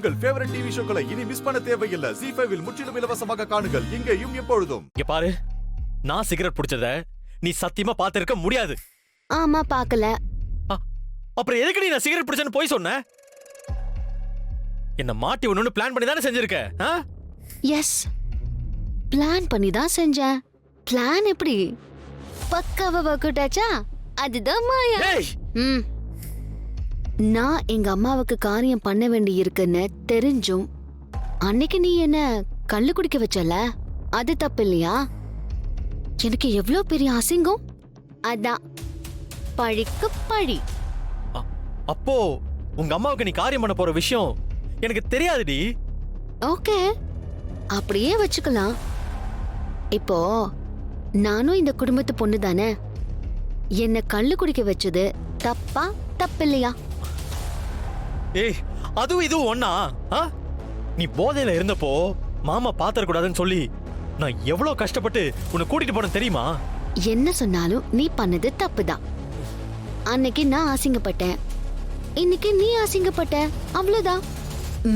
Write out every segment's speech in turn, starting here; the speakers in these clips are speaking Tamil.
உங்கள் ஃபேவரட் டிவி ஷோக்களை இனி மிஸ் பண்ண தேவையில்லை. ஜீ5 இல் முற்றிலும் இலவசமாக காணுங்கள். இங்கேயும் எப்பொழுதும். இங்க பாரு, நான் சிகரெட் பிடிச்சத நீ சத்தியமா பார்த்திருக்க முடியாது. ஆமா, பார்க்கல. அப்புறம் எதுக்கு நீ நான் சிகரெட் பிடிச்சேன்னு போய் சொன்ன? என்ன மாட்டி ஒண்ணு பிளான் பண்ணி தானே செஞ்சிருக்க? எஸ், பிளான் பண்ணி தான் செஞ்சேன். பிளான் எப்படி பக்காவா வகுட்டாச்சா? அதுதான் மாயா. நான் எங்க அம்மாவுக்கு காரியம் பண்ண வேண்டி இருக்குன்னு தெரிஞ்சும் அன்னைக்கு நீ என்ன கள்ளு குடிக்க வச்சல, அது தப்பு இல்லையா? எனக்கு எவ்வளவு பெரிய அசிங்கம். அதான் பழிக்கு பழி. அப்போ உங்க அம்மாவுக்கு நீ காரியம் பண்ண போற விஷயம் எனக்கு தெரியாதுடி. ஓகே, அப்படியே வச்சுக்கலாம். இப்போ நானும் இந்த குடும்பத்து பொண்ணு தானே. என்ன கள்ளு குடிக்க வச்சது தப்பா தப்பில்லையா? ஏய், அதுவும் இதுவும் ஒண்ணா? நீ போதையில இருந்தப்போ மாமா பாத்திரக்கூடாதுன்னு சொல்லி நான் எவ்வளவு கஷ்டப்பட்டு உன்னை கூட்டிட்டு போன தெரியுமா? என்ன சொன்னாலும் நீ பண்ணது தப்புதான். அன்னைக்கு நான் அசிங்கப்பட்டேன், இன்னைக்கு நீ அசிங்கப்பட்ட, அவ்வளவுதான்.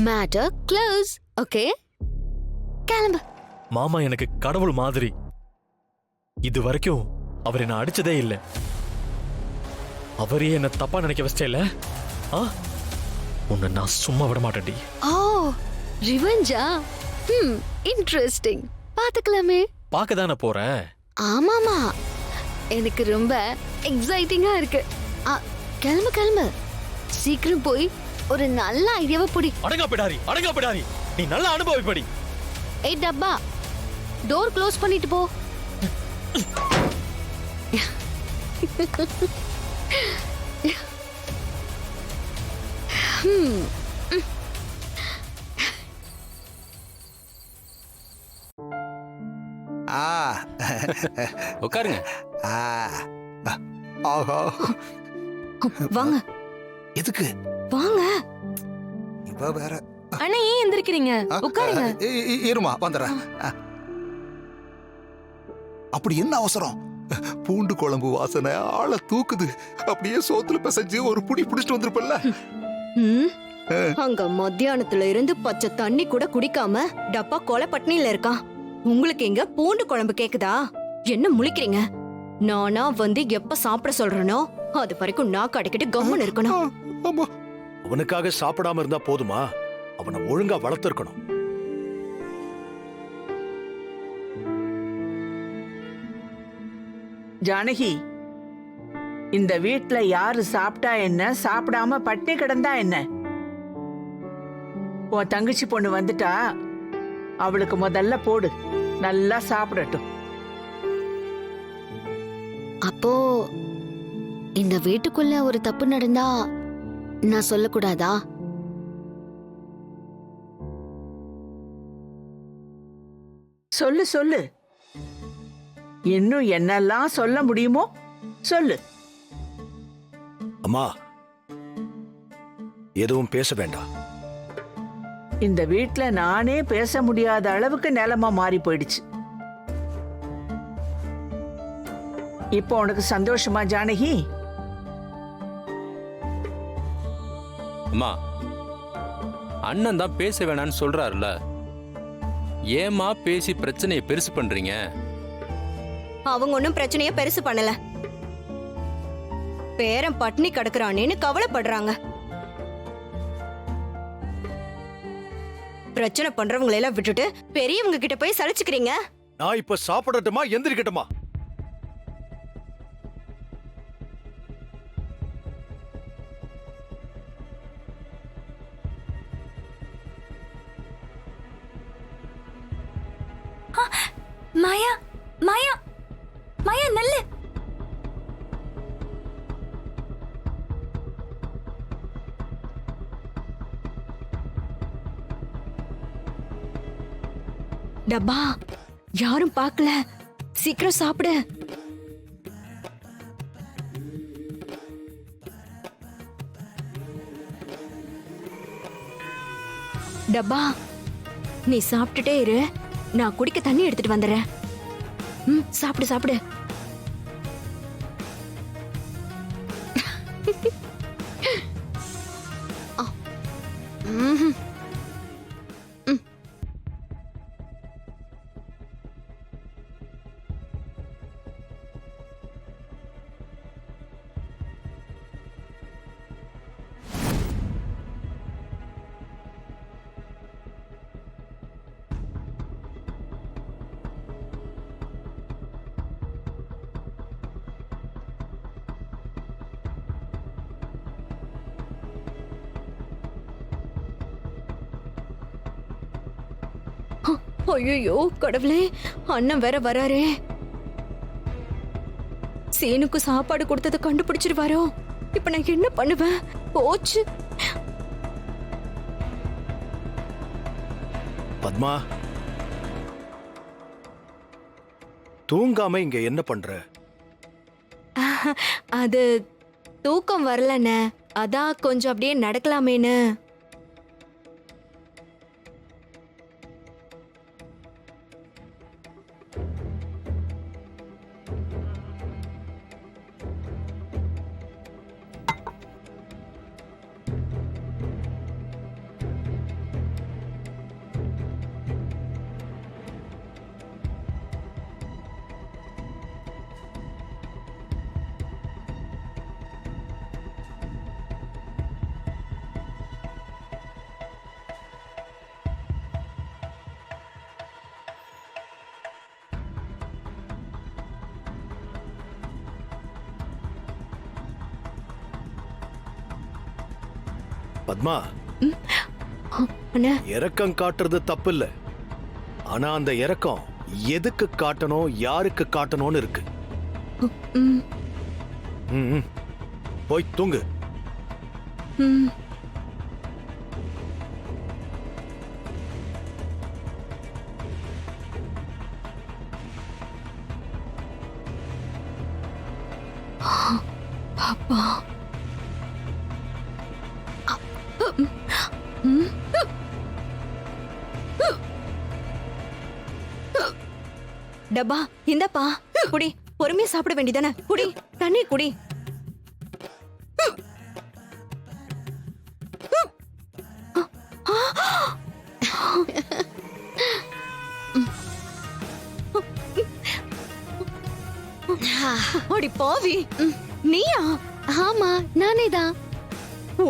Matter close. ஓகே, கிளம்பு. மாமா எனக்கு கடவுள் மாதிரி. இது வரைக்கும் அவர் என்ன அடிச்சதே இல்லை. அவரே என்ன தப்பா நினைக்க வச்சிட்டேல. உன்னை நான் சும்மா விட மாட்டேன்டி. ஓ, ரிவெஞ்சா? இன்ட்ரெஸ்டிங். பாத்துக்கலாமே. பார்க்க தானே போறேன். ஆமாமா, எனக்கு ரொம்ப எக்ஸைட்டிங்கா இருக்கு. கிளம்பு கிளம்பு, சீக்கிரம் போய் ஒரு நல்ல ஐடியாவை புடி. அடங்கா பிடாரி, நீ நல்ல அனுபவிப்படி. ஏய் டப்பா, டோர் க்ளோஸ் பண்ணிட்டு போ. உட்காருங்க. வாங்க. எதுக்கு வாங்க. இவ வேற. அண்ணா, ஏன் எந்திரிக்கிறீங்க? உட்காருங்க. இருமா, வந்துடுறேன். அப்படி என்ன அவசரம்? பூண்டு குழம்பு வாசனை ஆள தூக்குது. அப்படியே சோத்துல பிசைஞ்சு ஒரு புடி புடிச்சிட்டு வந்திருப்பல்ல. அங்க மத்தியானத்துல இருந்து பச்சை தண்ணி கூட குடிக்காம டப்பா கொலை பட்னியில இருக்கான். உங்களுக்கு எங்க பூண்டு குழம்பு கேக்குதா? என்ன முழிக்கிறீங்க? நானா வந்து எப்ப சாப்பிட சொல்றேனோ அது வரைக்கும் நாக்கு அடைக்கிட்டு கம்முன்னு இருக்கணும். அவனுக்காக சாப்பிடாம இருந்தா போதுமா? அவனை ஒழுங்கா வளர்த்திருக்கணும். ஜானகி, இந்த வீட்ல யாரு சாப்பிட்டா என்ன, சாப்பிடாம பட்டினி கிடந்தா என்ன? உன் தங்கச்சி பொண்ணு வந்துட்டா, அவளுக்கு முதல்ல போடு, நல்லா சாப்பிடட்டும். அப்போ இந்த வீட்டுக்குள்ள ஒரு தப்பு நடந்தா நான் சொல்லக்கூடாதா? சொல்லு சொல்லு, இன்னும் என்னெல்லாம் சொல்ல முடியுமோ சொல்லு. அம்மா, எதுவும் பேச வேண்டாம். இந்த வீட்ல நானே பேச முடியாத அளவுக்கு நிலைமை மாறி போயிடுச்சு. இப்போ உனக்கு சந்தோஷமா ஜானகி? அம்மா, அண்ணன் தான் பேச வேணான்னு சொல்றாருல, ஏமா பேசி பிரச்சனையை பெருசு பண்றீங்க? அவங்க ஒன்னும் பிரச்சனைய பெருசு பண்ணல. பேரன் பட்னி கிடக்குறானேன்னு கவலைப்படுறாங்க. பிரச்சனை பண்றவங்களை எல்லாம் விட்டுட்டு பெரியவங்க கிட்ட போய் சலிச்சுக்கிறீங்க. நான் இப்ப சாப்பிடட்டுமா எந்திரிக்கட்டுமா? மாயா, மாயா, மாயா, நல்ல டப்பா, யாரும் பார்க்கல, சீக்கிரம் சாப்பிடு. டப்பா, நீ சாப்பிட்டுட்டே இரு, நான் குடிக்க தண்ணி எடுத்துட்டு வந்துடுறேன். சாப்பிடு சாப்பிடு. ஐயோ கடவுளே, அண்ணன் வேற வராரே. சீனுக்கு சாப்பாடு கொடுத்ததை கண்டுபிடிச்சிருவாரோ? இப்ப நான் என்ன பண்ணுவேன்? போச்சு. பத்மா, தூங்காம இங்க என்ன பண்ற? அது தூக்கம் வரலண்ணே, அதான் கொஞ்சம் அப்படியே நடக்கலாமேன்னு. பத்மா, அண்ணா, இரக்கம் காட்டுறது தப்பு இல்ல. ஆனா அந்த இரக்கம் எதுக்கு காட்டணும், யாருக்கு காட்டணும்னு இருக்கு. ம், ம், ம். போய் தூங்கு. ம். பாப்பா. டப்பா இந்தப்பா, குடி. பொறுமையா சாப்பிட வேண்டியதானே? குடி, தண்ணி குடி. அடி பாவி, நீயா? ஆமா, நானே தான்.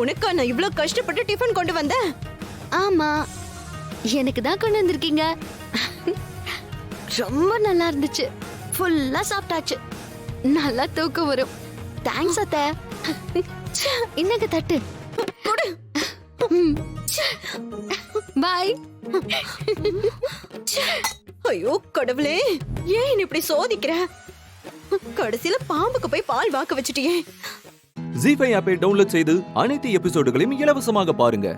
உனக்கா நான் இவ்ளோ கஷ்டப்பட்டு டிஃபன் கொண்டு வந்தேன்? ஆமா, எனக்கு தான் கொண்டு வந்திருக்கீங்க. ரொம்ப நல்லா இருந்துச்சு. ஃபுல்லா சாப்பிட்டாச்சு. நல்லா தூக்கம் வரும். தேங்க்ஸ் அத்தை. இன்னங்க தட்டு. பாய். ஐயோ கடவுளே, ஏன் என்னை இப்படி சோதிக்கிற? கடைசியில பாம்புக்கு போய் பால் வாக்க வச்சுட்டியே. ஜீ5 ஆப்பை டவுன்லோட் செய்து அனைத்து எபிசோடுகளையும் இலவசமாக பாருங்க.